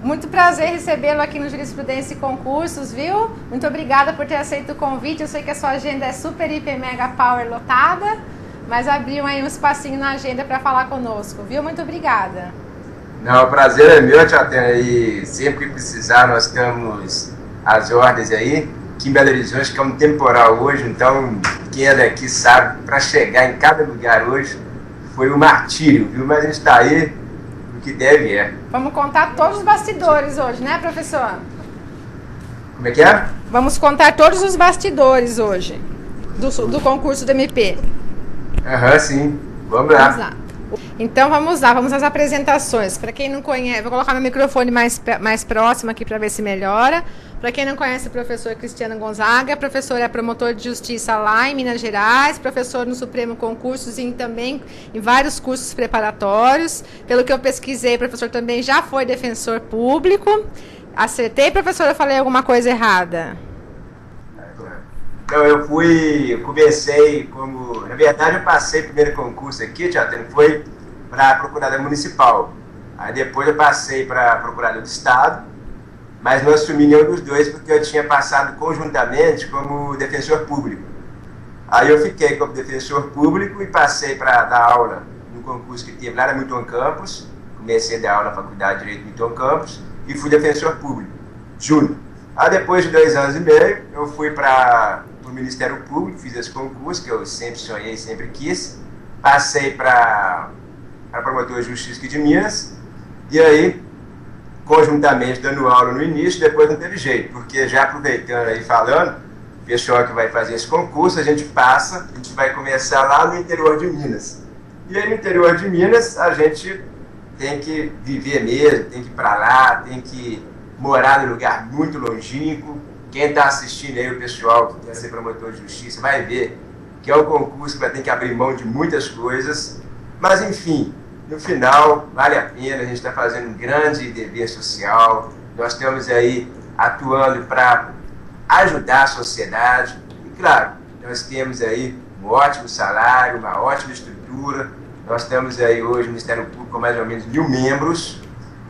Muito prazer recebê-lo aqui no Jurisprudência e Concursos, viu? Muito obrigada por ter aceito o convite. Eu sei que a sua agenda é super, hiper, mega power lotada, mas abriu aí um espacinho na agenda para falar conosco, viu? Muito obrigada. Não, o prazer é meu, Tia Atena, e sempre que precisar nós estamos às ordens aí. Aqui em Belo Horizonte, que é um temporal hoje, então quem é daqui sabe, para chegar em cada lugar hoje foi um martírio, viu? Mas a gente está aí, o que deve é. Vamos contar todos os bastidores hoje, né, professor? Como é que é? Vamos contar todos os bastidores hoje do concurso do MP. Aham, sim. Vamos lá. Vamos lá. Então vamos lá, vamos às apresentações. Para quem não conhece, vou colocar meu microfone mais próximo aqui para ver se melhora. Para quem não conhece, o professor Cristiano Gonzaga, professor é promotor de justiça lá em Minas Gerais, professor no Supremo Concursos e também em vários cursos preparatórios. Pelo que eu pesquisei, o professor também já foi defensor público. Acertei, professor, eu falei alguma coisa errada? Então, eu comecei como... Na verdade, eu passei o primeiro concurso aqui, Tiago, foi para procurador municipal. Aí depois eu passei para procurador do Estado, mas não assumi nenhum dos dois porque eu tinha passado conjuntamente como defensor público. Aí eu fiquei como defensor público e passei para dar aula no concurso que teve lá na Milton Campos. Comecei a dar aula na Faculdade de Direito Milton Campos e fui defensor público, júnior. Aí depois de 2 anos e meio, eu fui para o Ministério Público, fiz esse concurso que eu sempre sonhei, sempre quis. Passei para promotor de justiça aqui de Minas, e aí, conjuntamente dando aula no início, depois não teve jeito, porque já aproveitando aí falando, o pessoal que vai fazer esse concurso, a gente vai começar lá no interior de Minas. E aí no interior de Minas, a gente tem que viver mesmo, tem que ir para lá, tem que morar num lugar muito longínquo. Quem está assistindo aí, o pessoal que quer ser promotor de justiça, vai ver que é um concurso que vai ter que abrir mão de muitas coisas. Mas, enfim, no final, vale a pena. A gente está fazendo um grande dever social. Nós estamos aí atuando para ajudar a sociedade. E, claro, nós temos aí um ótimo salário, uma ótima estrutura. Nós estamos aí hoje no Ministério Público com mais ou menos 1.000 membros.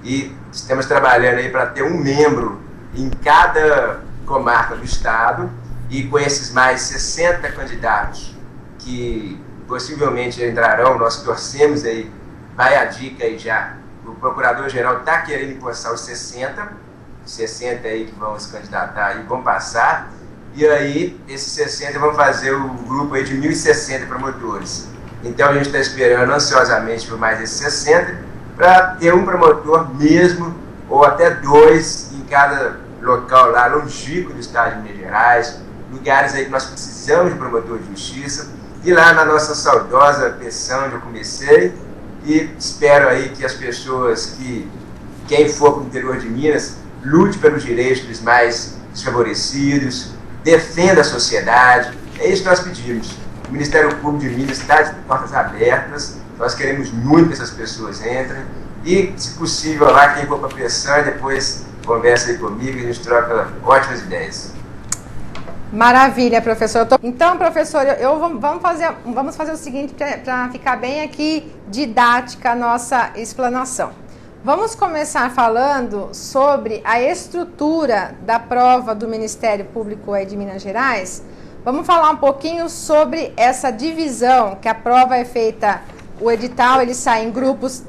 E estamos trabalhando aí para ter um membro em cada comarca do estado, e com esses mais 60 candidatos que possivelmente entrarão, nós torcemos aí, vai a dica aí já, o Procurador-Geral está querendo empossar os 60 aí que vão se candidatar e vão passar, e aí esses 60 vão fazer o grupo aí de 1.060 promotores. Então a gente está esperando ansiosamente por mais esses 60, para ter um promotor mesmo, ou até 2 em cada local lá, longínquo do estado de Minas Gerais, lugares aí que nós precisamos de promotor de justiça, e lá na nossa saudosa pensão onde eu comecei, e espero aí que as pessoas, quem for para o interior de Minas, lute pelos direitos dos mais desfavorecidos, defenda a sociedade, é isso que nós pedimos. O Ministério Público de Minas está de portas abertas, nós queremos muito que essas pessoas entrem, e, se possível, lá quem for para a pressão, depois conversa aí comigo e a gente troca ótimas ideias. Maravilha, professor. Então, professor, vamos fazer o seguinte para ficar bem aqui didática a nossa explanação. Vamos começar falando sobre a estrutura da prova do Ministério Público aí de Minas Gerais. Vamos falar um pouquinho sobre essa divisão, que a prova é feita, o edital ele sai em grupos.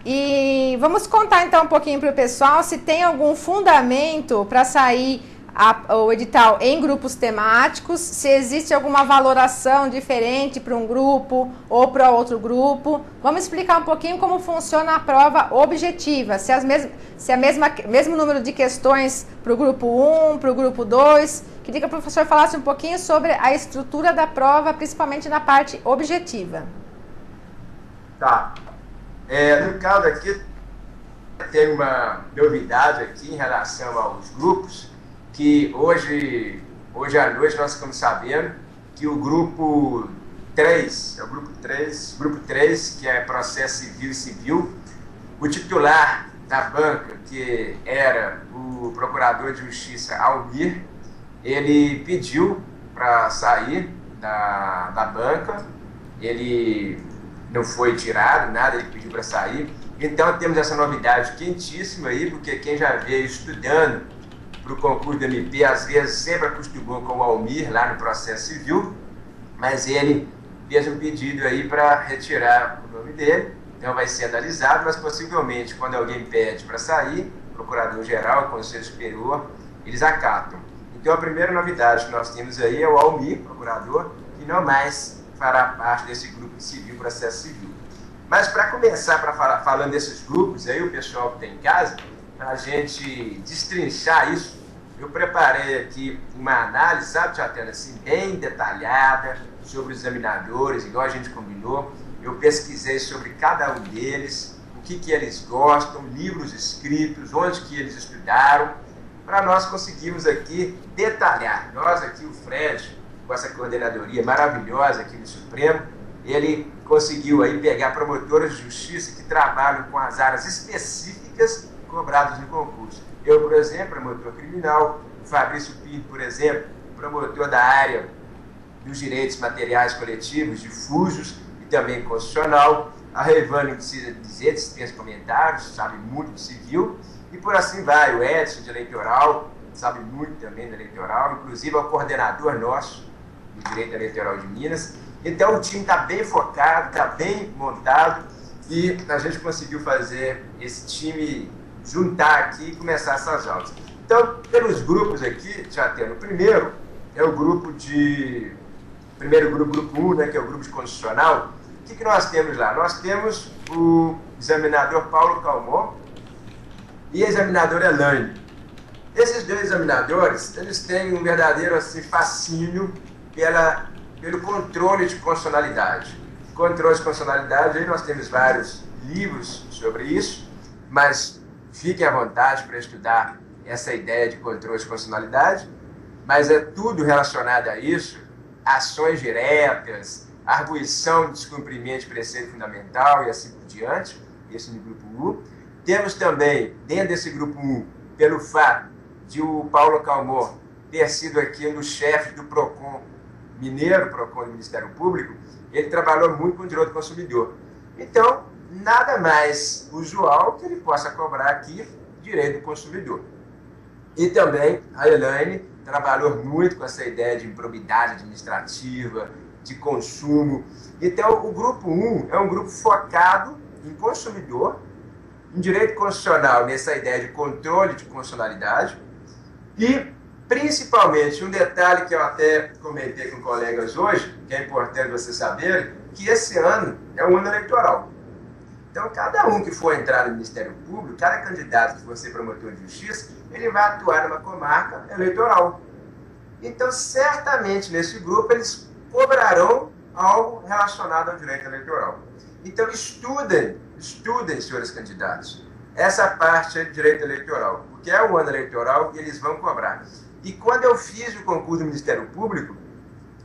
E vamos contar então um pouquinho para o pessoal se tem algum fundamento para sair o edital em grupos temáticos, se existe alguma valoração diferente para um grupo ou para outro grupo. Vamos explicar um pouquinho como funciona a prova objetiva, se é mesmo número de questões para o grupo 1, para o grupo 2. Queria que o professor falasse um pouquinho sobre a estrutura da prova, principalmente na parte objetiva. Tá. No caso aqui, tem uma novidade aqui em relação aos grupos, que hoje à noite nós ficamos sabendo que o grupo 3, grupo 3, que é processo civil, o titular da banca, que era o procurador de justiça Almir, ele pediu para sair da banca, ele não foi tirado, nada, ele pediu para sair, Então temos essa novidade quentíssima aí, porque quem já veio estudando para o concurso do MP, às vezes sempre acostumou com o Almir lá no processo civil, mas ele fez um pedido aí para retirar o nome dele, então vai ser analisado, mas possivelmente quando alguém pede para sair, Procurador-Geral, Conselho Superior, eles acatam. Então a primeira novidade que nós temos aí é o Almir, procurador, que não mais fará parte desse grupo de civil, processo civil. Mas para começar, falando desses grupos, aí o pessoal que tem em casa, para a gente destrinchar isso, eu preparei aqui uma análise, sabe, Tiatana, assim, bem detalhada sobre os examinadores, igual a gente combinou. Eu pesquisei sobre cada um deles, o que eles gostam, livros escritos, onde que eles estudaram, para nós conseguirmos aqui detalhar. Nós aqui, o Fred, com essa coordenadoria maravilhosa aqui no Supremo, ele conseguiu aí pegar promotores de justiça que trabalham com as áreas específicas cobradas no concurso. Eu, por exemplo, promotor criminal, o Fabrício Pinto, por exemplo, promotor da área dos direitos materiais coletivos, difujos e também constitucional. A Revane, não precisa dizer, dispensa comentários, sabe muito de civil, e por assim vai. O Edson, de eleitoral, sabe muito também de eleitoral, inclusive é o coordenador nosso do direito eleitoral de Minas. Então o time está bem focado, está bem montado, e a gente conseguiu fazer esse time juntar aqui e começar essas aulas. Então, pelos grupos aqui, já tendo o primeiro, é o grupo de... Primeiro grupo, grupo 1, né, que é o grupo de constitucional. O que nós temos lá? Nós temos o examinador Paulo Calmon e a examinadora Elaine. Esses dois examinadores, eles têm um verdadeiro assim, fascínio pelo controle de constitucionalidade. Controle de constitucionalidade, aí nós temos vários livros sobre isso, mas fiquem à vontade para estudar essa ideia de controle de constitucionalidade, mas é tudo relacionado a isso, ações diretas, arguição de descumprimento de preceito fundamental e assim por diante, esse no grupo 1. Temos também, dentro desse grupo 1, pelo fato de o Paulo Calmon ter sido aqui um dos chefes do PROCON mineiro, PROCON do Ministério Público, ele trabalhou muito com o direito do consumidor. Então, nada mais usual que ele possa cobrar aqui direito do consumidor. E também a Elaine trabalhou muito com essa ideia de improbidade administrativa, de consumo. Então, o grupo 1 é um grupo focado em consumidor, em direito constitucional, nessa ideia de controle de constitucionalidade, e principalmente um detalhe que eu até comentei com colegas hoje, que é importante vocês saberem, que esse ano é um ano eleitoral. Então, cada um que for entrar no Ministério Público, cada candidato que for ser promotor de justiça, ele vai atuar numa comarca eleitoral. Então, certamente, nesse grupo, eles cobrarão algo relacionado ao direito eleitoral. Então, estudem, senhores candidatos, essa parte é de direito eleitoral, porque é o ano eleitoral e eles vão cobrar. E quando eu fiz o concurso do Ministério Público,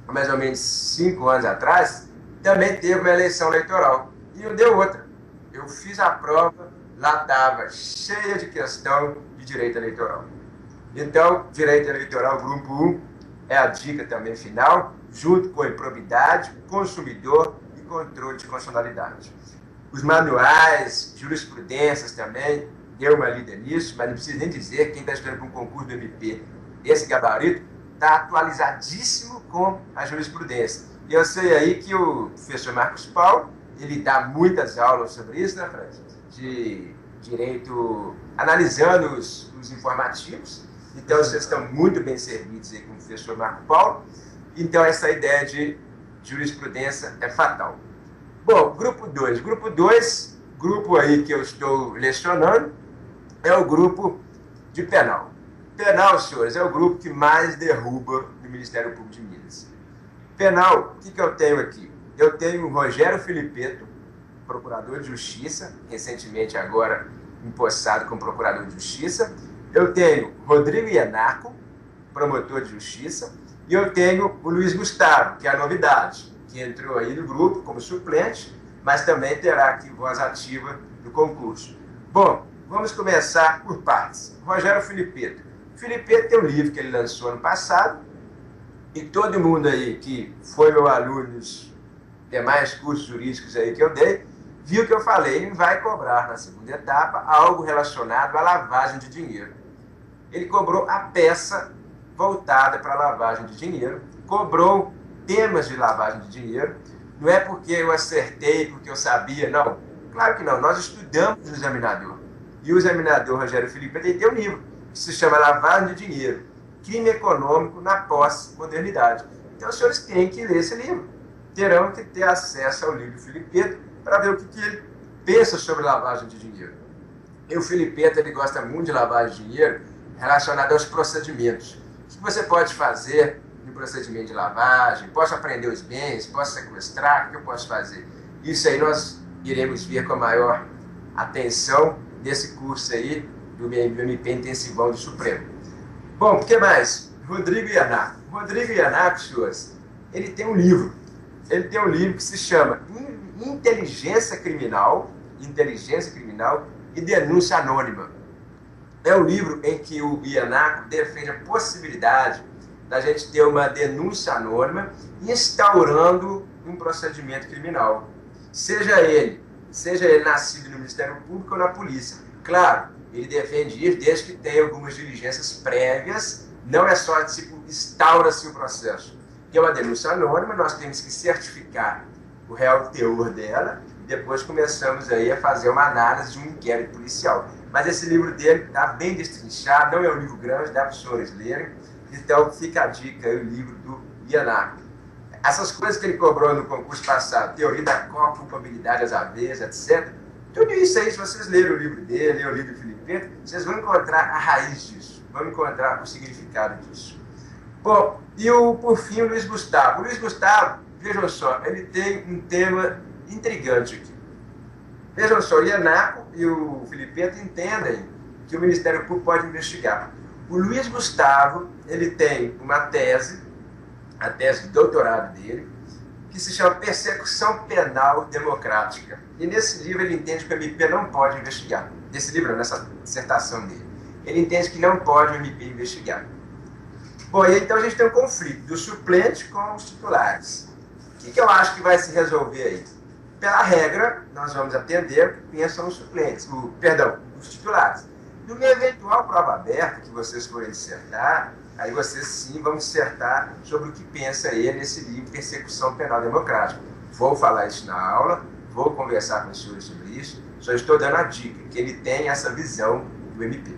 mais ou menos 5 anos atrás, também teve uma eleição eleitoral. E não deu outra. Eu fiz a prova, lá estava cheia de questão de direito eleitoral. Então, direito eleitoral, grupo 1, é a dica também final, junto com improbidade, consumidor e controle de constitucionalidade. Os manuais, jurisprudências também, deu uma lida nisso, mas não precisa nem dizer, quem está estudando para um concurso do MP, esse gabarito, está atualizadíssimo com a jurisprudência. E eu sei aí que o professor Marcos Paulo, ele dá muitas aulas sobre isso, né, Fred? De direito, analisando os informativos. Então, vocês estão muito bem servidos aí com o professor Marcos Paulo. Então, essa ideia de jurisprudência é fatal. Bom, grupo 2. Grupo 2, grupo aí que eu estou lecionando, é o grupo de penal. Penal, senhores, é o grupo que mais derruba no Ministério Público de Minas. Penal, o que eu tenho aqui? Eu tenho o Rogério Filipeto, procurador de justiça, recentemente agora empossado como procurador de justiça. Eu tenho Rodrigo Ianaco, promotor de justiça. E eu tenho o Luiz Gustavo, que é a novidade, que entrou aí no grupo como suplente, mas também terá aqui voz ativa no concurso. Bom, vamos começar por partes. Rogério Filipeto. Filipeto tem um livro que ele lançou ano passado, e todo mundo aí que foi meu aluno nos demais cursos jurídicos aí que eu dei, viu o que eu falei, ele vai cobrar na segunda etapa algo relacionado à lavagem de dinheiro. Ele cobrou a peça voltada para a lavagem de dinheiro, cobrou temas de lavagem de dinheiro, não é porque eu acertei, porque eu sabia, não. Claro que não, nós estudamos o examinador. E o examinador Rogério Filipe tem um livro que se chama Lavagem de Dinheiro, Crime Econômico na Pós-Modernidade. Então os senhores têm que ler esse livro. Terão que ter acesso ao livro do Filipeto para ver o que ele pensa sobre lavagem de dinheiro. E o Filipeto, ele gosta muito de lavagem de dinheiro relacionado aos procedimentos. O que você pode fazer no procedimento de lavagem? Posso apreender os bens? Posso sequestrar? O que eu posso fazer? Isso aí nós iremos ver com a maior atenção nesse curso aí do MP Intensivão do Supremo. Bom, o que mais? Rodrigo Ianaco. Rodrigo Ianaco, senhores, ele tem um livro. Ele tem um livro que se chama Inteligência Criminal e Denúncia Anônima. É um livro em que o Ianaco defende a possibilidade da gente ter uma denúncia anônima instaurando um procedimento criminal. Seja ele nascido no Ministério Público ou na polícia. Claro, ele defende isso desde que tenha algumas diligências prévias, não é só tipo, instaura-se o processo. Que é uma denúncia anônima, nós temos que certificar o real teor dela, e depois começamos aí a fazer uma análise de um inquérito policial. Mas esse livro dele está bem destrinchado, não é um livro grande, dá para os senhores lerem, então fica a dica aí, o livro do Ianaco. Essas coisas que ele cobrou no concurso passado, teoria da culpabilidade às avessas, etc., tudo isso aí, se vocês lerem o livro dele, lerem o livro do Filipe, vocês vão encontrar a raiz disso, vão encontrar o significado disso. Bom, e por fim o Luiz Gustavo. O Luiz Gustavo, vejam só, ele tem um tema intrigante aqui. Vejam só, o Ianaco e o Filipeto entendem que o Ministério Público pode investigar. O Luiz Gustavo, ele tem uma tese, a tese de doutorado dele, que se chama Persecução Penal Democrática. E nesse livro ele entende que o MP não pode investigar. Nesse livro, nessa dissertação dele. Ele entende que não pode o MP investigar. Bom, e então a gente tem um conflito do suplente com os titulares. O que eu acho que vai se resolver aí? Pela regra, nós vamos atender o que pensam os suplentes, os titulares. Numa eventual prova aberta que vocês forem dissertar, aí vocês sim vão dissertar sobre o que pensa ele nesse livro Persecução Penal Democrática. Vou falar isso na aula, vou conversar com os senhores sobre isso, só estou dando a dica, que ele tem essa visão do MP.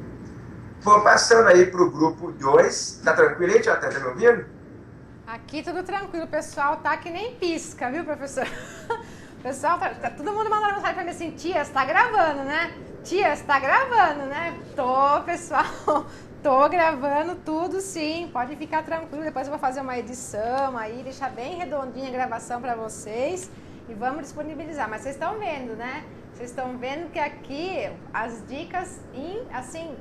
Bom, passando aí para o grupo 2, tá tranquilo aí, Tia? Tá me ouvindo? Aqui tudo tranquilo, o pessoal tá que nem pisca, viu, professor? O pessoal tá todo mundo mandando mensagem para mim assim, tia, você tá gravando, né? Tia, você tá gravando, né? Tô, pessoal, tô gravando tudo sim, pode ficar tranquilo, depois eu vou fazer uma edição aí, deixar bem redondinha a gravação para vocês e vamos disponibilizar, mas vocês estão vendo, né? Vocês estão vendo que aqui as dicas, assim,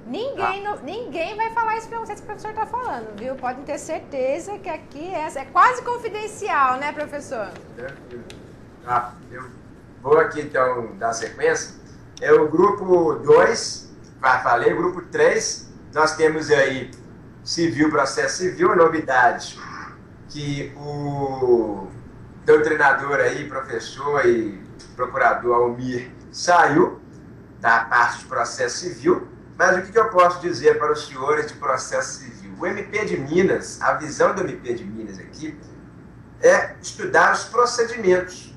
ninguém vai falar isso para vocês que o professor está falando, viu? Podem ter certeza que aqui é quase confidencial, né, professor? Tranquilo. Eu vou aqui então dar sequência. É o grupo 2, falei, o grupo 3, nós temos aí civil, processo civil, novidade, que o doutrinador aí, professor e procurador Almir saiu da parte de processo civil, mas o que eu posso dizer para os senhores de processo civil? O MP de Minas, a visão do MP de Minas aqui, é estudar os procedimentos.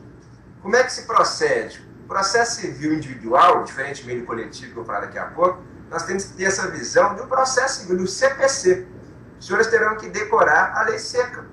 Como é que se procede? O processo civil individual, diferentemente do coletivo que eu vou falar daqui a pouco, nós temos que ter essa visão do processo civil, do CPC. Os senhores terão que decorar a lei seca.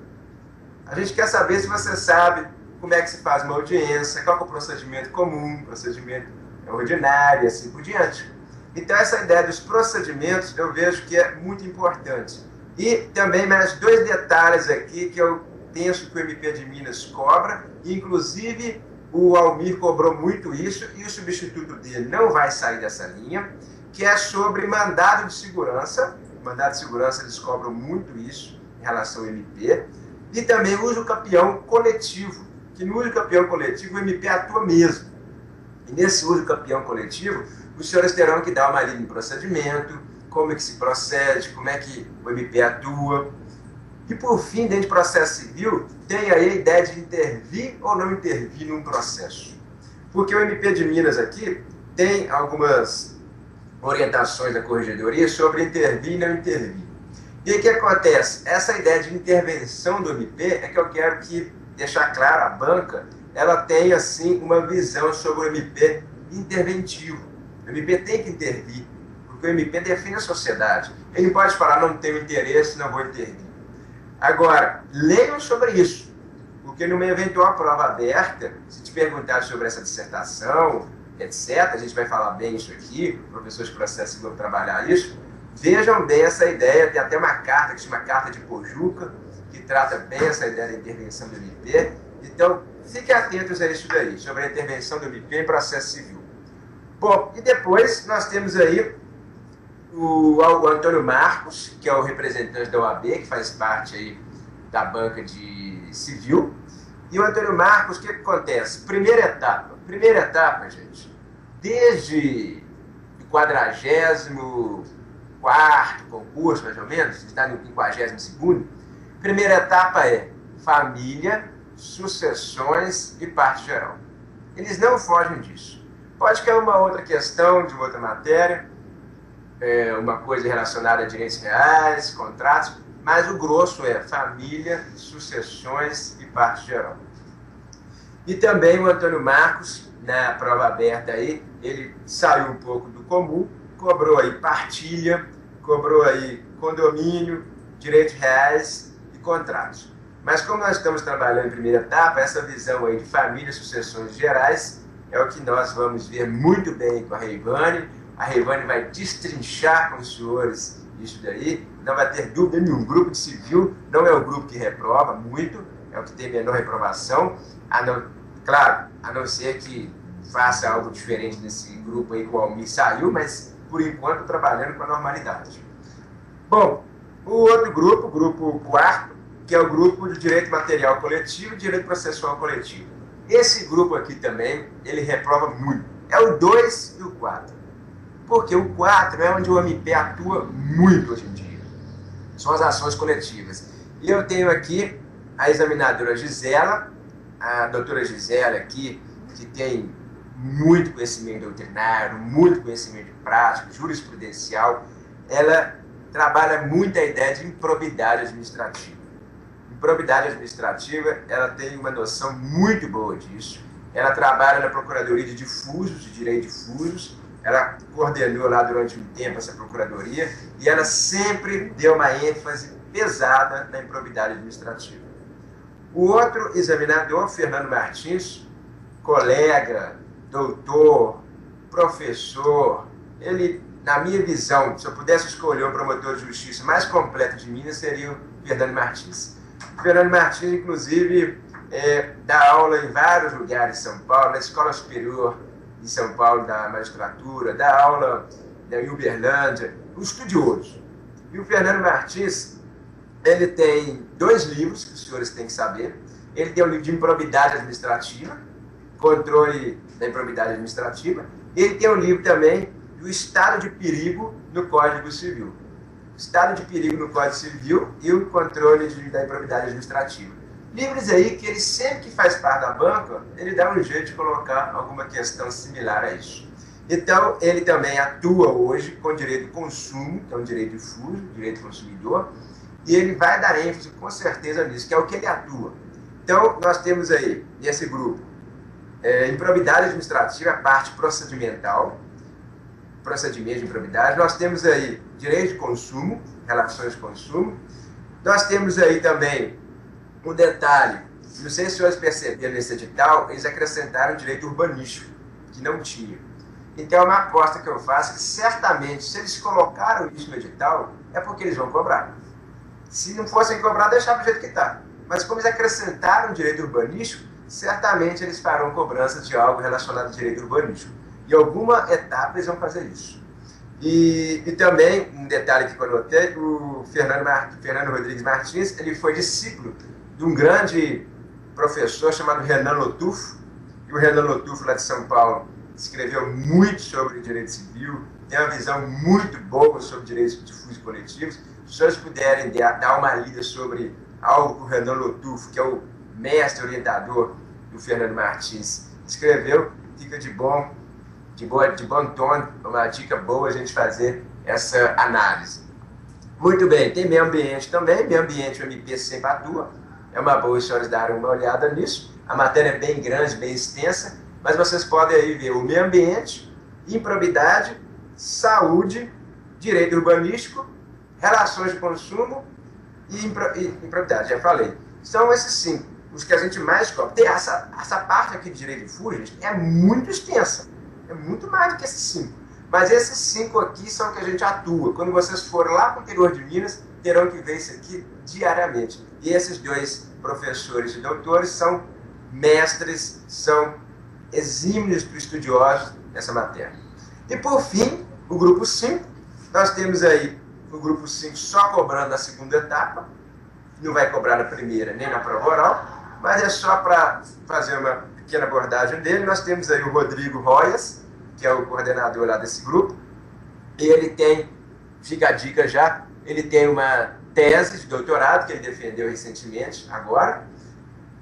A gente quer saber se você sabe como é que se faz uma audiência, qual é o procedimento comum, procedimento ordinário e assim por diante. Então, essa ideia dos procedimentos eu vejo que é muito importante. E também mais 2 detalhes aqui que eu penso que o MP de Minas cobra, inclusive o Almir cobrou muito isso e o substituto dele não vai sair dessa linha, que é sobre mandado de segurança. Mandado de segurança, eles cobram muito isso em relação ao MP. E também uso campeão coletivo, que no uso campeão coletivo o MP atua mesmo. E nesse uso campeão coletivo, os senhores terão que dar uma linha de procedimento, como é que se procede, como é que o MP atua. E por fim, dentro de processo civil, tem aí a ideia de intervir ou não intervir num processo. Porque o MP de Minas aqui tem algumas orientações da corregedoria sobre intervir e não intervir. E o que acontece? Essa ideia de intervenção do MP é que eu quero que deixar claro, a banca, ela tem assim uma visão sobre o MP interventivo. O MP tem que intervir, porque o MP defende a sociedade. Ele não pode falar, não tenho interesse, não vou intervir. Agora, leiam sobre isso, porque numa eventual prova aberta, se te perguntar sobre essa dissertação, etc., a gente vai falar bem isso aqui, professores de processo vão trabalhar isso, vejam bem essa ideia, tem até uma carta que se chama Carta de Pojuca, que trata bem essa ideia da intervenção do MP. Então, fiquem atentos a isso daí, sobre a intervenção do MP em processo civil. Bom, e depois nós temos aí o Antônio Marcos, que é o representante da OAB, que faz parte aí da banca de civil. E o Antônio Marcos, o que acontece? Primeira etapa, gente, desde o 44º concurso, mais ou menos, está no 52º, primeira etapa é família, sucessões e parte geral. Eles não fogem disso. Pode cair uma outra questão de outra matéria, uma coisa relacionada a direitos reais, contratos, mas o grosso é família, sucessões e parte geral. E também o Antônio Marcos, na prova aberta aí, ele saiu um pouco do comum, cobrou aí partilha, cobrou aí condomínio, direitos reais e contratos. Mas como nós estamos trabalhando em primeira etapa, essa visão aí de família, sucessões gerais, é o que nós vamos ver muito bem com a Reivane. A Reivane vai destrinchar com os senhores isso daí, não vai ter dúvida nenhuma. O grupo de civil não é o grupo que reprova muito, é o que tem menor reprovação, claro, a não ser que faça algo diferente nesse grupo aí que o Almir saiu, mas por enquanto trabalhando com a normalidade. Bom, o outro grupo, o grupo 4º, que é o grupo de direito material coletivo e direito processual coletivo. Esse grupo aqui também, ele reprova muito. É o 2 e o 4. Porque o 4 é onde o MP atua muito hoje em dia. São as ações coletivas. E eu tenho aqui a examinadora Gisela, a doutora Gisela aqui, que tem muito conhecimento doutrinário, muito conhecimento prático, jurisprudencial. Ela trabalha muito a ideia de improbidade administrativa. Improbidade administrativa, ela tem uma noção muito boa disso. Ela trabalha na Procuradoria de Difusos, de Direito Difusos. Ela coordenou lá durante um tempo essa procuradoria e ela sempre deu uma ênfase pesada na improbidade administrativa. O outro examinador, Fernando Martins, colega, doutor, professor, ele, na minha visão, se eu pudesse escolher um promotor de justiça mais completo de Minas, seria o Fernando Martins. O Fernando Martins, inclusive, dá aula em vários lugares de São Paulo, na Escola Superior de São Paulo da Magistratura, dá aula em Uberlândia, um estudioso. E o Fernando Martins, ele tem 2 livros que os senhores têm que saber. Ele tem um livro de improbidade administrativa, controle da improbidade administrativa. Ele tem um livro também do estado de perigo no Código Civil. Estado de perigo no Código Civil e o controle da improbidade administrativa. Livros aí que ele sempre que faz parte da banca, ele dá um jeito de colocar alguma questão similar a isso. Então, ele também atua hoje com direito do consumo, que é um direito difuso, direito do consumidor, e ele vai dar ênfase com certeza nisso, que é o que ele atua. Então, nós temos aí, nesse grupo, improbidade administrativa, a parte procedimental, procedimento de improbidade. Nós temos aí direito de consumo, relações de consumo. Nós temos aí também um detalhe, não sei se os senhores perceberam nesse edital, eles acrescentaram o direito urbanístico, que não tinha. Então é uma aposta que eu faço que certamente, se eles colocaram isso no edital, é porque eles vão cobrar. Se não fossem cobrar, deixava do jeito que está. Mas como eles acrescentaram o direito urbanístico, certamente eles farão cobrança de algo relacionado ao direito urbanístico. Em alguma etapa eles vão fazer isso. E também, um detalhe que eu anotei, o Fernando Rodrigues Martins, ele foi discípulo de um grande professor chamado Renan Lotufo. E o Renan Lotufo, lá de São Paulo, escreveu muito sobre direito civil, tem uma visão muito boa sobre direitos difusos coletivos. Se os senhores puderem dar uma lida sobre algo que o Renan Lotufo, que é o mestre orientador do Fernando Martins, escreveu, fique fica de bom tom, uma dica boa a gente fazer essa análise. Muito bem, tem meio ambiente também, meio ambiente o MP sempre atua, é uma boa a senhores darem uma olhada nisso, a matéria é bem grande, bem extensa, mas vocês podem aí ver o meio ambiente, improbidade, saúde, direito urbanístico, relações de consumo e improbidade, já falei. São esses 5, os que a gente mais cobre. Tem essa parte aqui de direito de fuga, gente, é muito extensa, é muito mais do que esses 5. Mas esses 5 aqui são que a gente atua. Quando vocês forem lá para o interior de Minas, terão que ver isso aqui diariamente. E esses 2 professores e doutores são mestres, são exímios estudiosos nessa matéria. E por fim, o grupo 5, nós temos aí o grupo 5 só cobrando na segunda etapa, não vai cobrar na primeira nem na prova oral, mas é só para fazer uma pequena abordagem dele. Nós temos aí o Rodrigo Royas, que é o coordenador lá desse grupo, e ele tem, fica a dica já, ele tem uma tese de doutorado que ele defendeu recentemente, agora,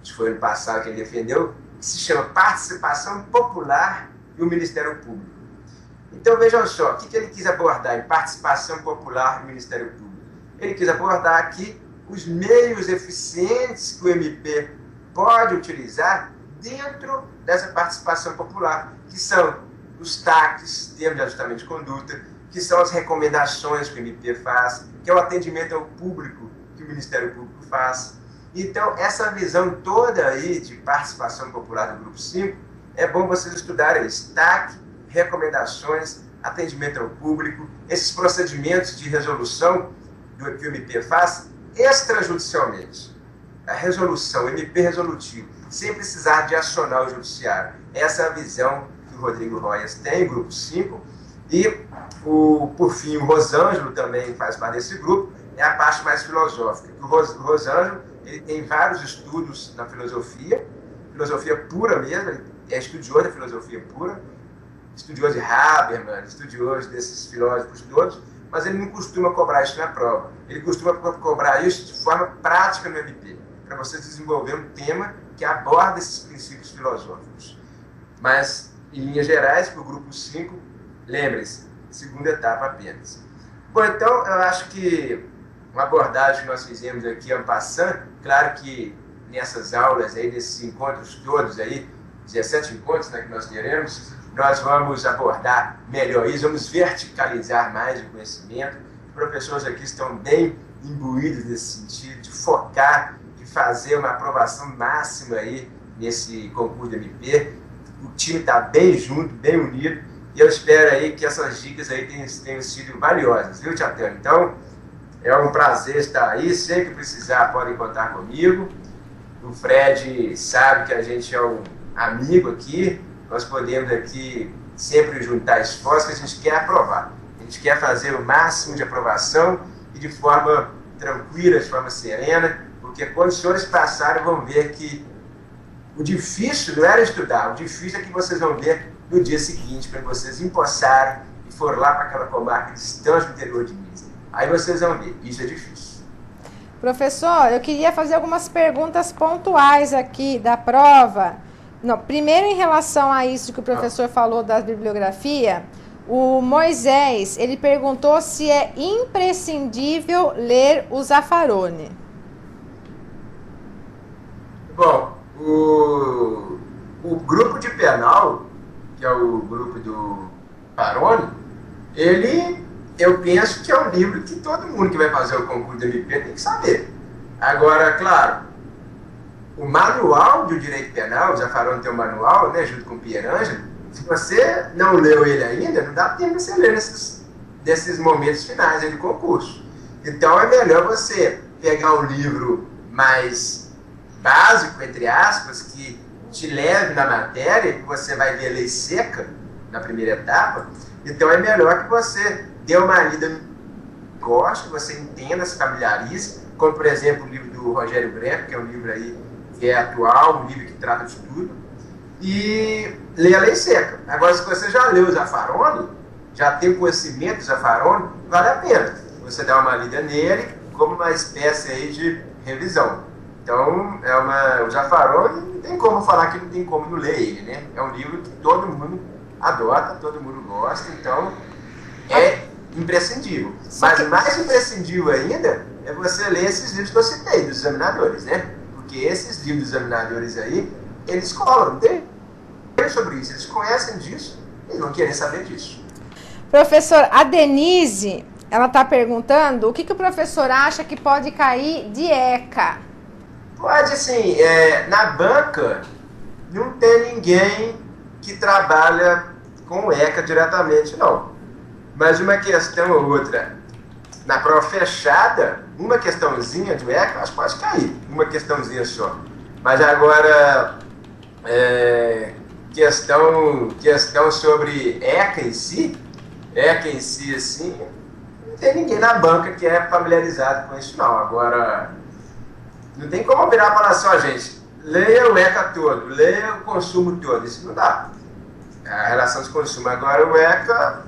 acho que foi ano passado que ele defendeu, que se chama Participação Popular e o Ministério Público. Então vejam só, o que ele quis abordar em Participação Popular e o Ministério Público? Ele quis abordar aqui os meios eficientes que o MP pode utilizar dentro dessa participação popular, que são os TACs, termos de ajustamento de conduta, que são as recomendações que o MP faz, que é o atendimento ao público que o Ministério Público faz. Então, essa visão toda aí de participação popular do Grupo 5, é bom vocês estudarem isso. TAC, recomendações, atendimento ao público, esses procedimentos de resolução que o MP faz extrajudicialmente. A resolução, MP resolutivo, sem precisar de acionar o judiciário. Essa é a visão o Rodrigo Royas tem, grupo 5, e, por fim, o Rosângelo também faz parte desse grupo, é a parte mais filosófica. O Rosângelo ele tem vários estudos na filosofia pura mesmo, ele é estudioso da filosofia pura, estudioso de Habermas, estudioso desses filósofos todos, mas ele não costuma cobrar isso na prova. Ele costuma cobrar isso de forma prática no MP, para você desenvolver um tema que aborda esses princípios filosóficos. Mas, em linhas gerais, para o grupo 5, lembre-se, segunda etapa apenas. Bom, então, eu acho que uma abordagem que nós fizemos aqui, en passant, claro que nessas aulas aí, desses encontros todos aí, 17 encontros, né, que nós teremos, nós vamos abordar melhor isso, vamos verticalizar mais o conhecimento. Os professores aqui estão bem imbuídos nesse sentido, de focar, de fazer uma aprovação máxima aí nesse concurso do MP. O time está bem junto, bem unido, e eu espero aí que essas dicas aí tenham sido valiosas, viu, Tia Tânia? Então, é um prazer estar aí, sempre que precisar podem contar comigo. O Fred sabe que a gente é um amigo aqui, nós podemos aqui sempre juntar esforços, que a gente quer aprovar. A gente quer fazer o máximo de aprovação e de forma tranquila, de forma serena, porque quando os senhores passarem vão ver que o difícil não era estudar, o difícil é que vocês vão ver no dia seguinte, quando vocês empossarem e forem lá para aquela comarca distante do interior de Minas. Aí vocês vão ver, isso é difícil. Professor, eu queria fazer algumas perguntas pontuais aqui da prova. Não, primeiro, em relação a isso que o professor falou da bibliografia, o Moisés, ele perguntou se é imprescindível ler o Zaffaroni. Bom, o grupo de penal, que é o grupo do Zaffaroni, eu penso que é um livro que todo mundo que vai fazer o concurso do MP tem que saber. Agora, claro, o manual do direito penal, o Zaffaroni tem um manual, né, junto com o Pierangelo. Se você não leu ele ainda, não dá tempo de você ler nesses momentos finais aí do concurso. Então é melhor você pegar um livro mais básico, entre aspas, que te leve na matéria, que você vai ver a lei seca na primeira etapa. Então é melhor que você dê uma lida, goste, que você entenda, se familiarize, como por exemplo o livro do Rogério Greco, que é um livro aí que é atual, um livro que trata de tudo, e lê a lei seca. Agora, se você já leu o Zaffaroni, já tem conhecimento do Zaffaroni, vale a pena você dar uma lida nele como uma espécie aí de revisão. Então, o Zaffaroni, não tem como falar que não tem como não ler ele, né? É um livro que todo mundo adota, todo mundo gosta, então é imprescindível. Mas mais imprescindível ainda é você ler esses livros que eu citei, dos examinadores, né? Porque esses livros dos examinadores aí, eles cobram, não tem sobre isso, eles conhecem disso, eles vão querer saber disso. Professor, a Denise, ela está perguntando o que o professor acha que pode cair de ECA. Pode, assim, na banca não tem ninguém que trabalha com ECA diretamente, não. Mas uma questão ou outra, na prova fechada, uma questãozinha de ECA, acho que pode cair, uma questãozinha só. Mas agora, questão sobre ECA em si, assim, não tem ninguém na banca que é familiarizado com isso, não. Agora, não tem como virar e falar assim, ó, gente, leia o ECA todo, leia o consumo todo, isso não dá. A relação de consumo. Agora, o ECA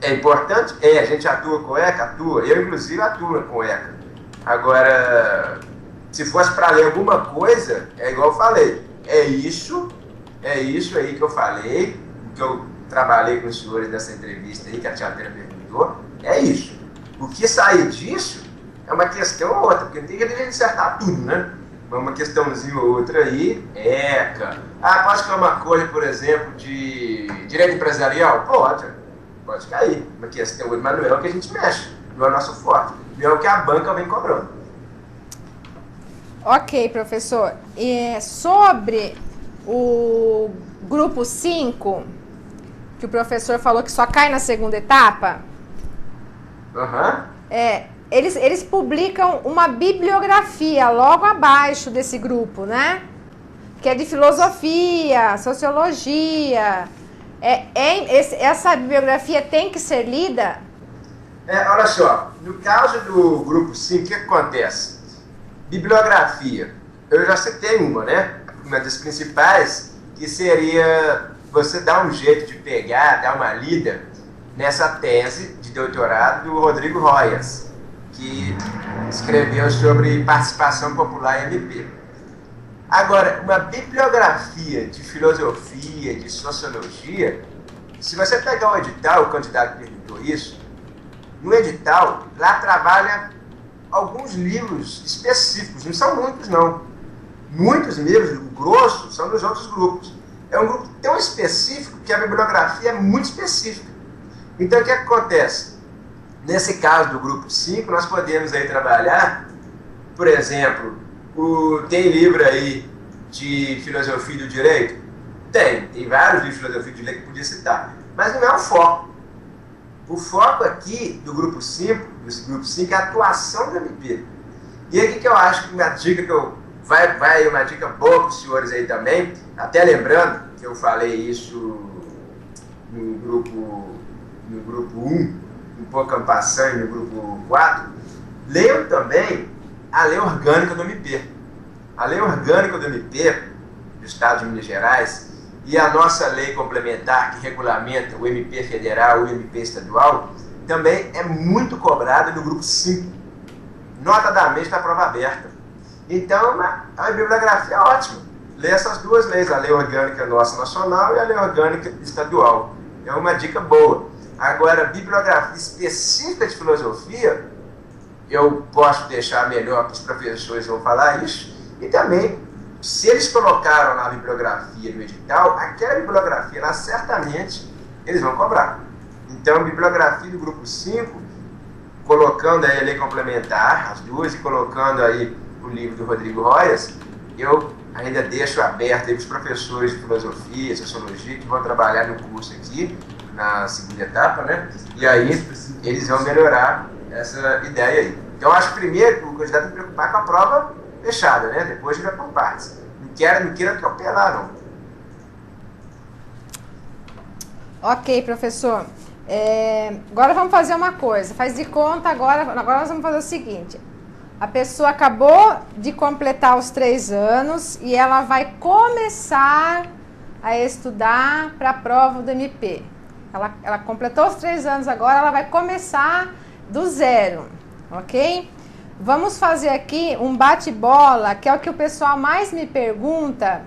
é importante? A gente atua com o ECA? Atua. Eu, inclusive, atuo com o ECA. Agora, se fosse para ler alguma coisa, é igual eu falei, é isso aí que eu falei, que eu trabalhei com os senhores nessa entrevista aí, que a Tia Tena perguntou, é isso. O que sair disso é uma questão ou outra, porque não tem que acertar tudo, né? Uma questãozinha ou outra aí, ECA. Pode cair uma coisa, por exemplo, de direito empresarial? Pode cair. Uma questão, mas não é o que a gente mexe, não é o nosso forte, não é o que a banca vem cobrando. Ok, professor. E sobre o grupo 5, que o professor falou que só cai na segunda etapa, eles publicam uma bibliografia logo abaixo desse grupo, né? Que é de filosofia, sociologia. Essa bibliografia tem que ser lida? Olha só, no caso do grupo 5, o que acontece? Bibliografia. Eu já citei uma, né? Uma das principais, que seria você dar um jeito de pegar, dar uma lida nessa tese de doutorado do Rodrigo Royas, que escreveu sobre participação popular em MP. Agora, uma bibliografia de filosofia, de sociologia, se você pegar o edital, o candidato perguntou isso, no edital, lá trabalha alguns livros específicos, não são muitos não. Muitos livros, o grosso, são dos outros grupos. É um grupo tão específico que a bibliografia é muito específica. Então, o que acontece? Nesse caso do grupo 5, nós podemos aí trabalhar, por exemplo, tem livro aí de filosofia do direito? Tem vários livros de filosofia do direito que eu podia citar, mas não é o foco. O foco aqui do grupo 5, é a atuação do MP. E aí, o que eu acho que uma dica que vai uma dica boa para os senhores aí também, até lembrando que eu falei isso no grupo 1, um pouco ampassando, no grupo 4, leiam também a lei orgânica do MP. A lei orgânica do MP, do Estado de Minas Gerais, e a nossa lei complementar que regulamenta o MP federal e o MP estadual, também é muito cobrada no grupo 5, notadamente na prova aberta. Então, a bibliografia é ótima. Lê essas duas leis, a lei orgânica nossa nacional e a lei orgânica estadual. É uma dica boa. Agora, bibliografia específica de filosofia, eu posso deixar melhor para os professores vão falar isso, e também, se eles colocaram na bibliografia no edital, aquela bibliografia, lá certamente, eles vão cobrar. Então, bibliografia do grupo 5, colocando aí a lei complementar, as duas, e colocando aí o livro do Rodrigo Royas, eu ainda deixo aberto aí para os professores de filosofia, sociologia, que vão trabalhar no curso aqui, na segunda etapa, né? E aí eles vão melhorar essa ideia aí. Então, acho que primeiro o candidato tem que preocupar com a prova fechada, né? Depois vira por partes. Não queira atropelar, não. Ok, professor. Agora vamos fazer uma coisa. Faz de conta agora nós vamos fazer o seguinte. A pessoa acabou de completar os 3 anos e ela vai começar a estudar para a prova do MP. Ela completou os 3 anos agora, ela vai começar do zero, ok? Vamos fazer aqui um bate-bola, que é o que o pessoal mais me pergunta.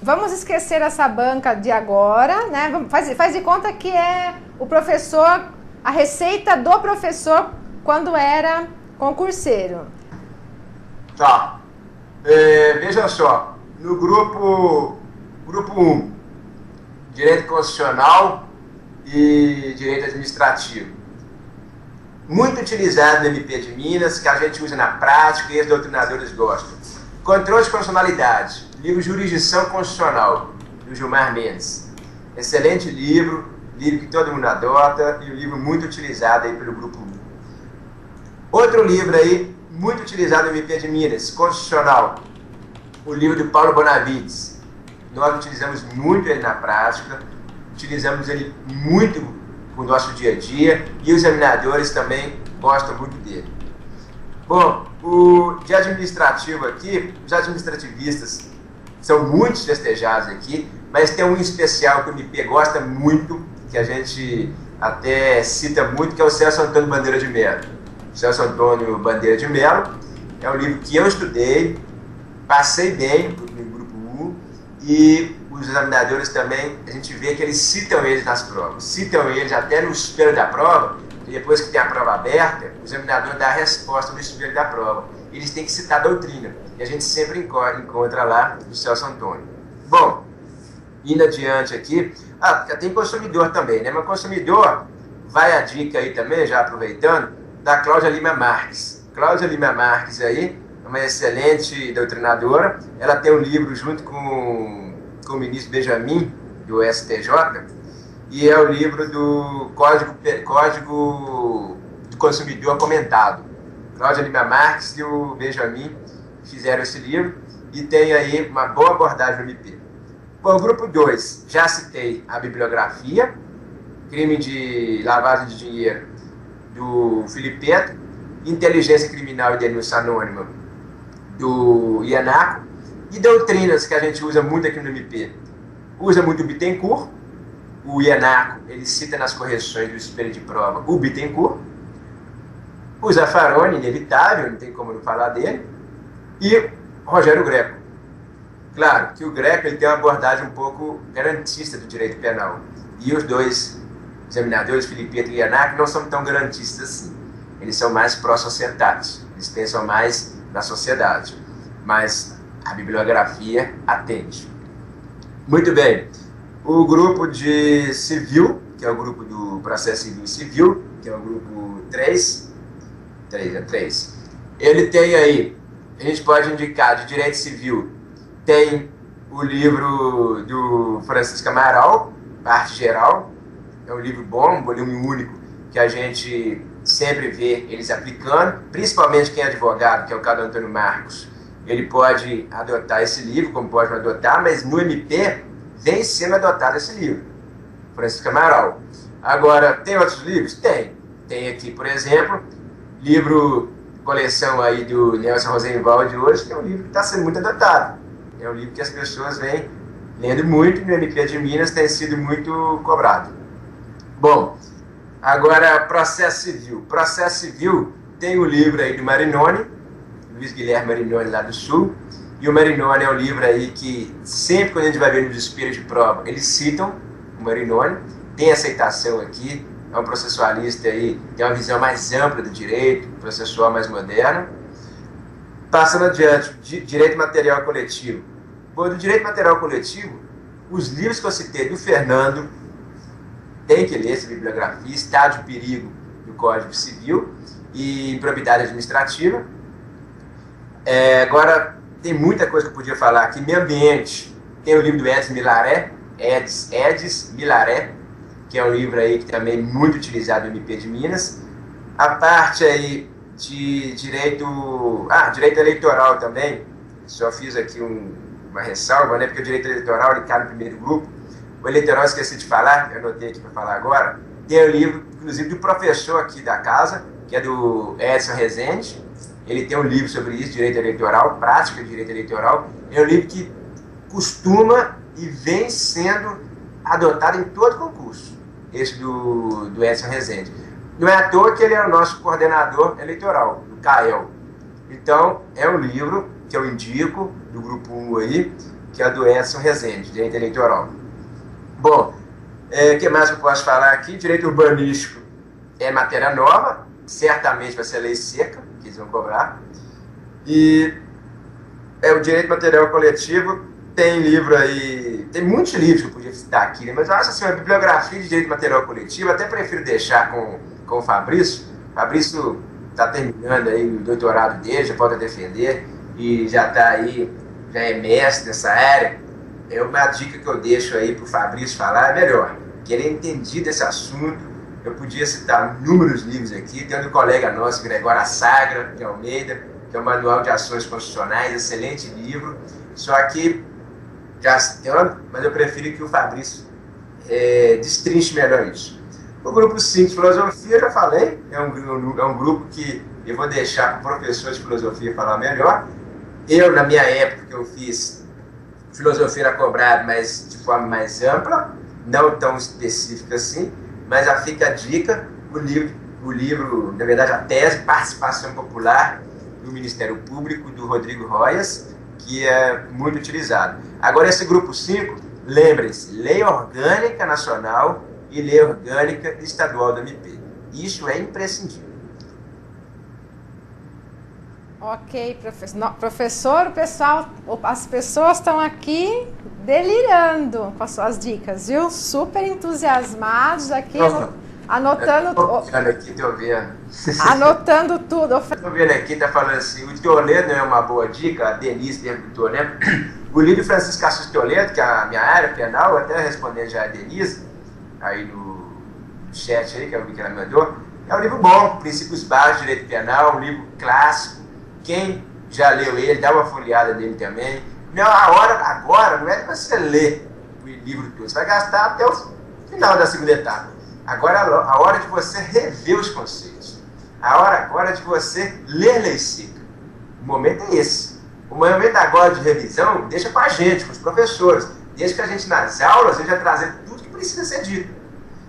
Vamos esquecer essa banca de agora, né? Faz de conta que é o professor, a receita do professor quando era concurseiro. Tá. Veja só, no grupo 1, Direito Constitucional e Direito Administrativo. Muito utilizado no MP de Minas, que a gente usa na prática e os doutrinadores gostam. Controle de Constitucionalidade, livro Jurisdição Constitucional, do Gilmar Mendes. Excelente livro que todo mundo adota e um livro muito utilizado aí pelo grupo 1. Outro livro aí, muito utilizado no MP de Minas, Constitucional, o livro do Paulo Bonavides. Nós utilizamos muito ele na prática, utilizamos ele muito no nosso dia a dia e os examinadores também gostam muito dele. Bom, o de administrativo aqui, os administrativistas são muitos festejados aqui, mas tem um especial que o MP gosta muito, que a gente até cita muito, que é o Celso Antônio Bandeira de Mello. Celso Antônio Bandeira de Mello é um livro que eu estudei, passei bem no grupo 1 e os examinadores também, a gente vê que eles citam eles nas provas, citam eles até no espelho da prova, e depois que tem a prova aberta, o examinador dá a resposta no espelho da prova. Eles têm que citar a doutrina, e a gente sempre encontra lá o Celso Antônio. Bom, indo adiante aqui, tem consumidor também, né? Mas consumidor, vai a dica aí também, já aproveitando, da Cláudia Lima Marques. Cláudia Lima Marques aí, é uma excelente doutrinadora, ela tem um livro junto com o ministro Benjamin, do STJ, e é o livro do Código do Consumidor Comentado. Cláudia Lima Marques e o Benjamin fizeram esse livro, e tem aí uma boa abordagem no MP. Bom, grupo 2, já citei a bibliografia, crime de lavagem de dinheiro, do Felipe Petro, inteligência criminal e denúncia anônima, do Ianaco, e doutrinas que a gente usa muito aqui no MP. Usa muito o Bittencourt, o Ianaco, ele cita nas correções do espelho de prova o Bittencourt, o Zaffaroni, inevitável, não tem como não falar dele, e Rogério Greco. Claro que o Greco ele tem uma abordagem um pouco garantista do direito penal, e os dois examinadores, Felipe Petro e Ianaco, não são tão garantistas assim. Eles são mais pró-societários, eles pensam mais na sociedade, mas a bibliografia atende. Muito bem. O grupo de civil, que é o grupo do processo civil e civil, que é o grupo 3, ele tem aí, a gente pode indicar de direito civil, tem o livro do Francisco Amaral, Parte Geral, é um livro bom, um volume único, que a gente sempre vê eles aplicando, principalmente quem é advogado, que é o caso do Antônio Marcos. Ele pode adotar esse livro, como pode não adotar, mas no MP vem sendo adotado esse livro, Francisco Amaral. Agora, tem outros livros? Tem. Tem aqui, por exemplo, livro, coleção aí do Nelson Rosenwald de hoje, que é um livro que está sendo muito adotado. É um livro que as pessoas vêm lendo muito, e no MP de Minas tem sido muito cobrado. Bom, agora, processo civil. Processo civil tem o livro aí do Marinoni, Luiz Guilherme Marinoni, lá do Sul. E o Marinoni é um livro aí que, sempre quando a gente vai ver no desespero de prova, eles citam o Marinoni. Tem aceitação aqui, é um processualista aí, tem uma visão mais ampla do direito, processual mais moderno. Passando adiante, direito material coletivo. Bom, do direito material coletivo, os livros que eu citei do Fernando, tem que ler essa bibliografia, Estado de Perigo do Código Civil e Improbidade Administrativa. Agora, tem muita coisa que eu podia falar aqui. Meio ambiente, tem o livro do Edis Milaré, que é um livro aí que também é muito utilizado no MP de Minas. A parte aí de direito eleitoral também, só fiz aqui uma ressalva, né, porque o direito eleitoral ele cabe no primeiro grupo. O eleitoral eu esqueci de falar, eu anotei aqui para falar agora. Tem o livro, inclusive, do professor aqui da casa, que é do Edson Rezende. Ele tem um livro sobre isso, direito eleitoral, prática de direito eleitoral. É um livro que costuma e vem sendo adotado em todo concurso, esse do Edson Rezende. Não é à toa que ele é o nosso coordenador eleitoral do Kael. Então, é um livro que eu indico, do grupo 1 aí, que é do Edson Rezende, Direito Eleitoral. Bom, o que mais eu posso falar aqui? Direito urbanístico é matéria nova, certamente vai ser lei seca, que eles vão cobrar. E o direito material coletivo, tem livro aí, tem muitos livros que eu podia citar aqui, né? Mas eu acho assim, uma bibliografia de direito material coletivo, até prefiro deixar com o Fabrício. O Fabrício está terminando aí o doutorado dele, já pode defender, e já está aí, já é mestre nessa área. É uma dica que eu deixo aí para o Fabrício falar, é melhor, que ele é entendido desse assunto. Eu podia citar inúmeros livros aqui, tem um colega nosso, Gregório Sagra de Almeida, que é o Manual de Ações Constitucionais, excelente livro, só que mas eu prefiro que o Fabrício destrinche melhor isso. O grupo 5 de filosofia, eu já falei, é um grupo que eu vou deixar para o professor de filosofia falar melhor. Eu, na minha época, que eu fiz filosofia era cobrado, mas de forma mais ampla, não tão específica assim, mas já fica a dica, o livro, na verdade, a tese, Participação Popular do Ministério Público, do Rodrigo Royas, que é muito utilizado. Agora, esse grupo 5, lembrem-se, Lei Orgânica Nacional e Lei Orgânica Estadual do MP. Isso é imprescindível. Ok, professor. Professor, pessoal, as pessoas estão aqui delirando com as suas dicas, viu? Super entusiasmados aqui, anotando. Aqui, tô vendo. Anotando tudo. Estou vendo aqui, tá falando assim, o Toledo é uma boa dica, a Denise perguntou, né? O livro Francisco Assis Toledo, que é a minha área penal, até respondendo já a Denise, aí no chat aí, que eu vi que ela mandou, é um livro bom, Princípios Básicos de Direito Penal, um livro clássico. Quem já leu ele, dá uma folheada nele também. Não, a hora agora não é de você ler o livro todo, você vai gastar até o final da segunda etapa. Agora a hora de você rever os conceitos. A hora agora de você ler lei seca. O momento é esse. O momento agora de revisão, deixa com a gente, com os professores. Deixa que a gente nas aulas seja trazendo tudo que precisa ser dito.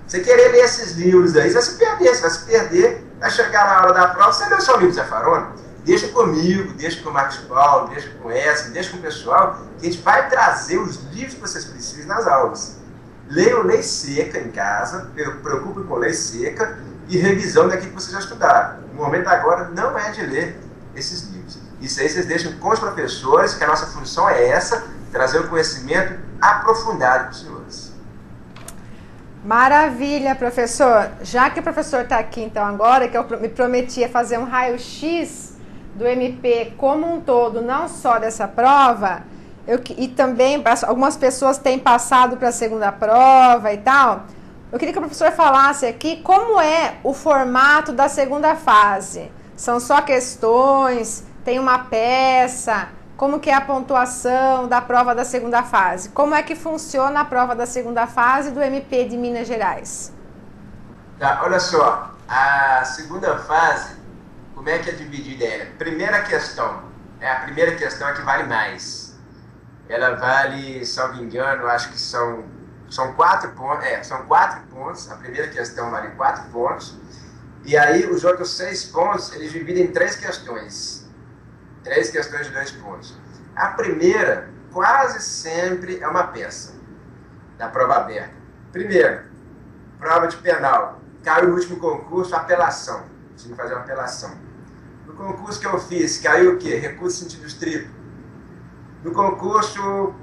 Você querer ler esses livros aí, você vai se perder, vai chegar na hora da prova, você leu só o livro de Zaffaroni. Deixa comigo, deixa com o Marcos Paulo, deixa com o Edson, deixa com o pessoal, que a gente vai trazer os livros que vocês precisam nas aulas. Leiam lei seca em casa, preocupe com lei seca e revisão daquilo que vocês já estudaram. O momento agora não é de ler esses livros. Isso aí vocês deixam com os professores, que a nossa função é essa, trazer o conhecimento aprofundado para os senhores. Maravilha, professor. Já que o professor está aqui, então, agora, que eu me prometia fazer um raio-x do MP como um todo, não só dessa prova, e também algumas pessoas têm passado para a segunda prova e tal, eu queria que o professor falasse aqui como é o formato da segunda fase. São só questões, tem uma peça, como que é a pontuação da prova da segunda fase? Como é que funciona a prova da segunda fase do MP de Minas Gerais? Tá, olha só, a segunda fase, como é que é dividida ela? Primeira questão, a primeira questão é que vale mais. Ela vale, se não me engano, acho que são 4 pontos, são 4 pontos, a primeira questão vale 4 pontos, e aí os outros 6 pontos, eles dividem em 3 questões. 3 questões de 2 pontos. A primeira, quase sempre, é uma peça da prova aberta. Primeiro, prova de penal. Caiu no último concurso, apelação. Tinha que fazer uma apelação. No concurso que eu fiz, caiu o quê? Recurso sentido estrito. No concurso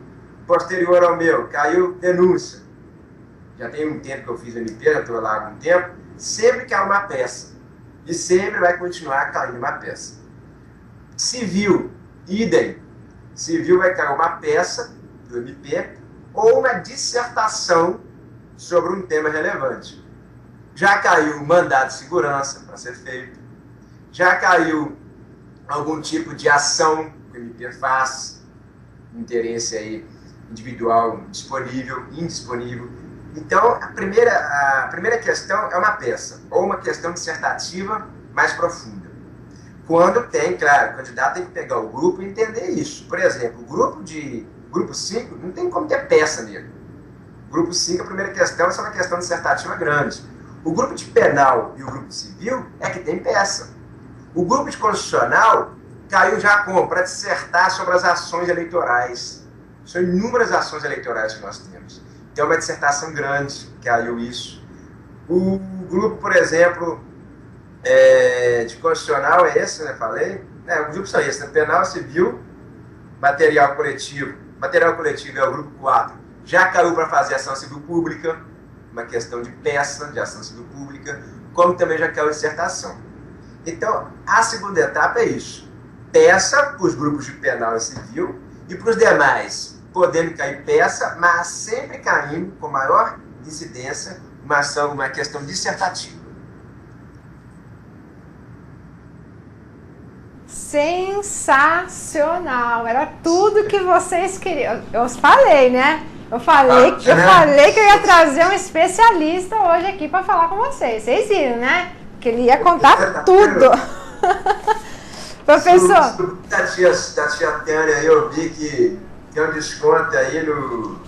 posterior ao meu, caiu denúncia. Já tem um tempo que eu fiz o MP, já estou lá há algum tempo. Sempre cai uma peça. E sempre vai continuar caindo uma peça. Civil, idem. Civil vai cair uma peça do MP ou uma dissertação sobre um tema relevante. Já caiu mandado de segurança para ser feito. Já caiu algum tipo de ação que o MP faz, interesse aí individual, disponível, indisponível. Então, a primeira questão é uma peça, ou uma questão dissertativa mais profunda. Quando tem, claro, o candidato tem que pegar o grupo e entender isso. Por exemplo, o grupo 5 não tem como ter peça nele. O grupo 5, a primeira questão é só uma questão dissertativa grande. O grupo de penal e o grupo civil é que tem peça. O grupo de constitucional caiu já como? Para dissertar sobre as ações eleitorais. São inúmeras ações eleitorais que nós temos. Tem uma dissertação grande, caiu isso. O grupo, por exemplo, de constitucional é esse, né? Falei. Os grupos são esses, né? Penal, civil, material coletivo. Material coletivo é o grupo 4. Já caiu para fazer ação civil pública, uma questão de peça de ação civil pública, como também já caiu dissertação. Então, a segunda etapa é isso. Peça para os grupos de penal e civil e para os demais, podendo cair peça, mas sempre caindo com maior incidência uma questão dissertativa. Sensacional! Era tudo que vocês queriam. Eu falei, né? Eu falei que eu ia trazer um especialista hoje aqui para falar com vocês. Vocês viram, né? Que ele ia contar tudo. Professor. Da tia Tânia, eu vi que tem um desconto aí no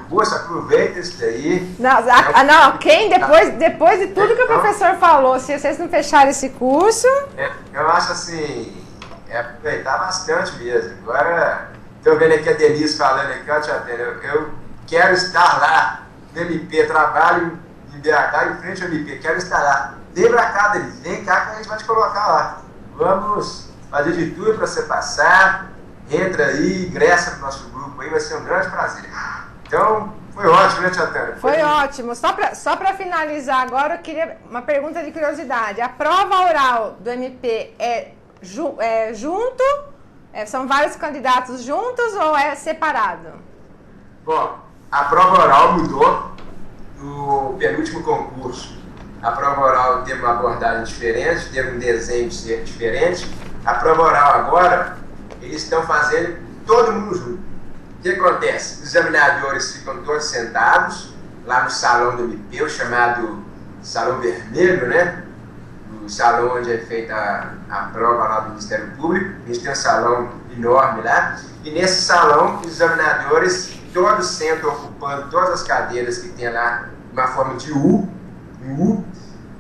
curso, aproveita isso daí. Não, depois de tudo que o professor falou, se vocês não fecharem esse curso... Eu acho assim, aproveitar bastante mesmo. Agora, estou vendo aqui a Denise falando aqui, ó, tia Tânia, eu quero estar lá no MP, trabalho em BH, em frente ao MP, quero estar lá. Vem pra cá, Denise, vem cá que a gente vai te colocar lá. Vamos fazer de tudo para você passar, entra aí, ingressa no nosso grupo aí, vai ser um grande prazer. Então, foi ótimo, né, tia Tânia? Foi ótimo. Só para finalizar agora, eu queria uma pergunta de curiosidade. A prova oral do MP é junto? São vários candidatos juntos ou é separado? Bom, a prova oral mudou no penúltimo concurso. A prova oral teve uma abordagem diferente, teve um desenho diferente. A prova oral agora, eles estão fazendo todo mundo junto. O que acontece? Os examinadores ficam todos sentados lá no salão do MP, o chamado Salão Vermelho, né? O salão onde é feita a prova lá do Ministério Público. A gente tem um salão enorme lá. E nesse salão, os examinadores todos sentam ocupando todas as cadeiras que tem lá, uma forma de U.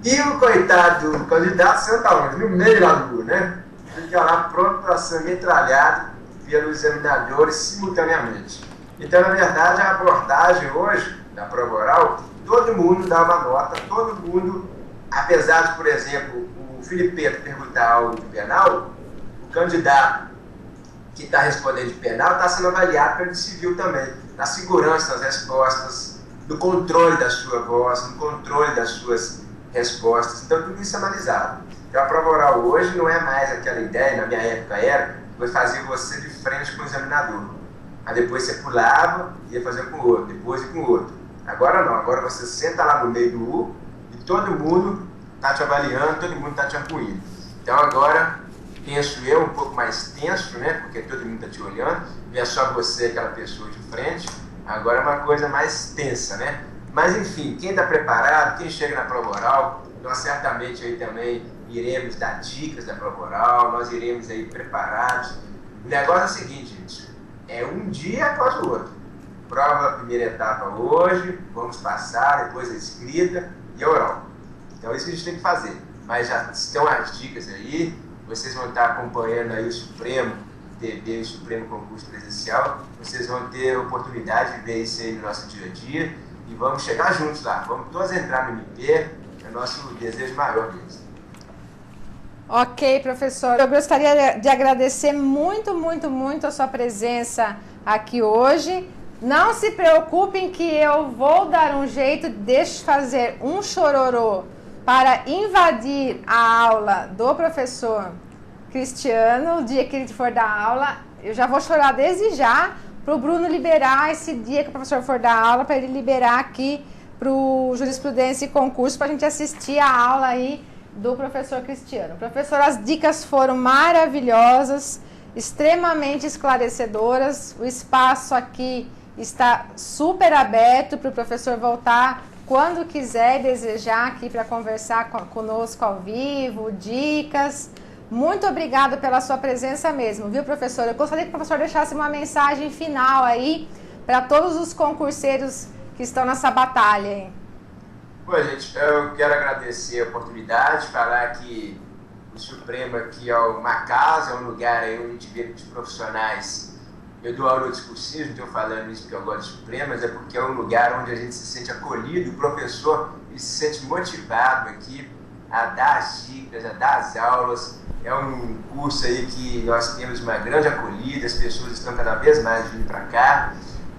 E o coitado do candidato senta onde? No meio lá do U, né? Fica lá pronto para ser metralhado pelos examinadores simultaneamente. Então, na verdade, a abordagem hoje da prova oral, todo mundo dá uma nota, todo mundo, apesar de, por exemplo, o Filipeto perguntar algo de penal, o candidato que está respondendo de penal está sendo avaliado pelo civil também, na segurança das respostas, no controle da sua voz, no controle das suas respostas. Então, tudo isso é analisado. Então, a prova oral hoje não é mais aquela ideia, na minha época era, foi fazer você de frente com o examinador. Aí depois você pulava e ia fazer com o outro, depois e com o outro. Agora não, agora você senta lá no meio do U e todo mundo está te avaliando, todo mundo está te apoiando. Então agora, penso eu, um pouco mais tenso, né? Porque todo mundo está te olhando, não é só você, aquela pessoa de frente, agora é uma coisa mais tensa, né? Mas enfim, quem está preparado, quem chega na prova oral, nós certamente aí também iremos dar dicas da prova oral, nós iremos aí preparados. O negócio é o seguinte, gente, é um dia após o outro. Prova a primeira etapa hoje, vamos passar, depois a escrita e a oral. Então isso que a gente tem que fazer. Mas já estão as dicas aí, vocês vão estar acompanhando aí o Supremo TV, o Supremo Concurso Presencial, vocês vão ter a oportunidade de ver isso aí no nosso dia a dia e vamos chegar juntos lá, vamos todos entrar no MP, é o nosso desejo maior mesmo. Ok, professor. Eu gostaria de agradecer muito, muito, muito a sua presença aqui hoje. Não se preocupem que eu vou dar um jeito de fazer um chororô para invadir a aula do professor Cristiano, o dia que ele for dar aula. Eu já vou chorar desde já para o Bruno liberar esse dia que o professor for dar aula, para ele liberar aqui para o Jurisprudência e Concurso, para a gente assistir a aula aí do professor Cristiano. Professor, as dicas foram maravilhosas, extremamente esclarecedoras. O espaço aqui está super aberto para o professor voltar quando quiser e desejar aqui para conversar conosco ao vivo, dicas. Muito obrigada pela sua presença mesmo, viu, professor? Eu gostaria que o professor deixasse uma mensagem final aí para todos os concurseiros que estão nessa batalha aí. Bom, gente, eu quero agradecer a oportunidade, falar que o Supremo aqui é uma casa, é um lugar aí onde a gente vê muitos profissionais. Eu dou aula discursiva, não estou falando isso porque eu gosto do Supremo, mas é porque é um lugar onde a gente se sente acolhido, o professor ele se sente motivado aqui a dar as dicas, a dar as aulas. É um curso aí que nós temos uma grande acolhida, as pessoas estão cada vez mais vindo para cá.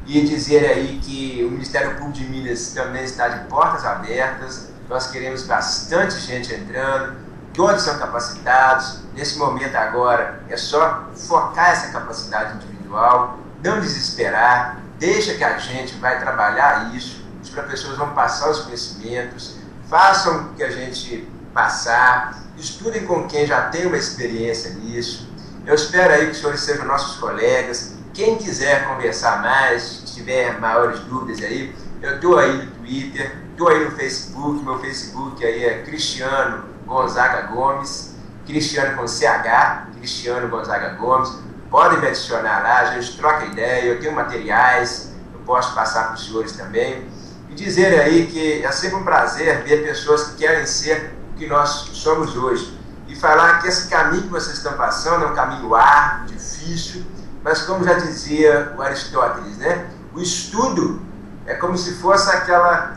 E dizer aí que o Ministério Público de Minas também está de portas abertas, nós queremos bastante gente entrando, todos são capacitados. Nesse momento agora é só focar essa capacidade individual, não desesperar, deixa que a gente vai trabalhar isso, os professores vão passar os conhecimentos, façam o que a gente passar, estudem com quem já tem uma experiência nisso. Eu espero aí que os senhores sejam nossos colegas. Quem quiser conversar mais, tiver maiores dúvidas aí, eu estou aí no Twitter, estou aí no Facebook, meu Facebook aí é Cristiano Gonzaga Gomes, Cristiano com CH, Cristiano Gonzaga Gomes. Podem me adicionar lá, a gente troca ideia, eu tenho materiais, eu posso passar para os senhores também. E dizer aí que é sempre um prazer ver pessoas que querem ser o que nós somos hoje. E falar que esse caminho que vocês estão passando é um caminho árduo, difícil, mas como já dizia o Aristóteles, né? O estudo é como se fosse aquela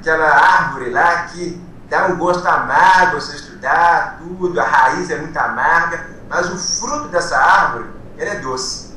árvore lá que dá um gosto amargo você estudar, tudo, a raiz é muito amarga, mas o fruto dessa árvore, ele é doce.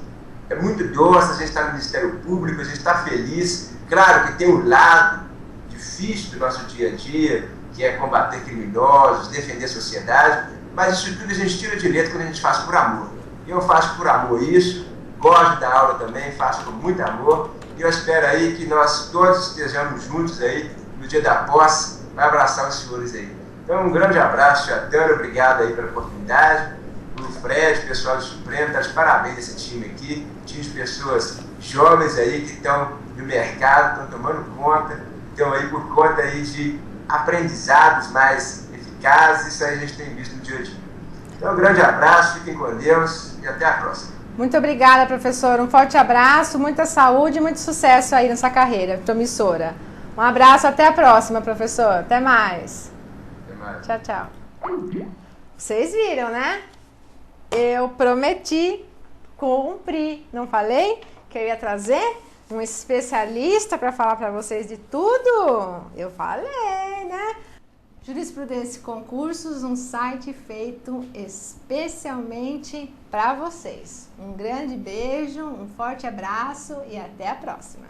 É muito doce, a gente está no Ministério Público, a gente está feliz. Claro que tem um lado difícil do nosso dia a dia, que é combater criminosos, defender a sociedade, mas isso tudo a gente tira de letra quando a gente faz por amor. Eu faço por amor isso, gosto da aula também, faço com muito amor, e eu espero aí que nós todos estejamos juntos aí no dia da posse, para abraçar os senhores aí. Então, um grande abraço, Jatana, obrigado aí pela oportunidade. O Fred, o pessoal do Supremo, está de parabéns esse time aqui, time de pessoas jovens aí que estão no mercado, estão tomando conta, estão aí por conta aí de aprendizados mais eficazes, isso aí a gente tem visto no dia a dia. Então, um grande abraço, fiquem com Deus e até a próxima. Muito obrigada, professor. Um forte abraço, muita saúde e muito sucesso aí nessa carreira promissora. Um abraço, até a próxima, professor. Até mais. Até mais. Tchau, tchau. Vocês viram, né? Eu prometi, cumpri. Não falei que eu ia trazer um especialista para falar para vocês de tudo? Eu falei, né? Jurisprudência e Concursos, um site feito especialmente para vocês. Um grande beijo, um forte abraço e até a próxima.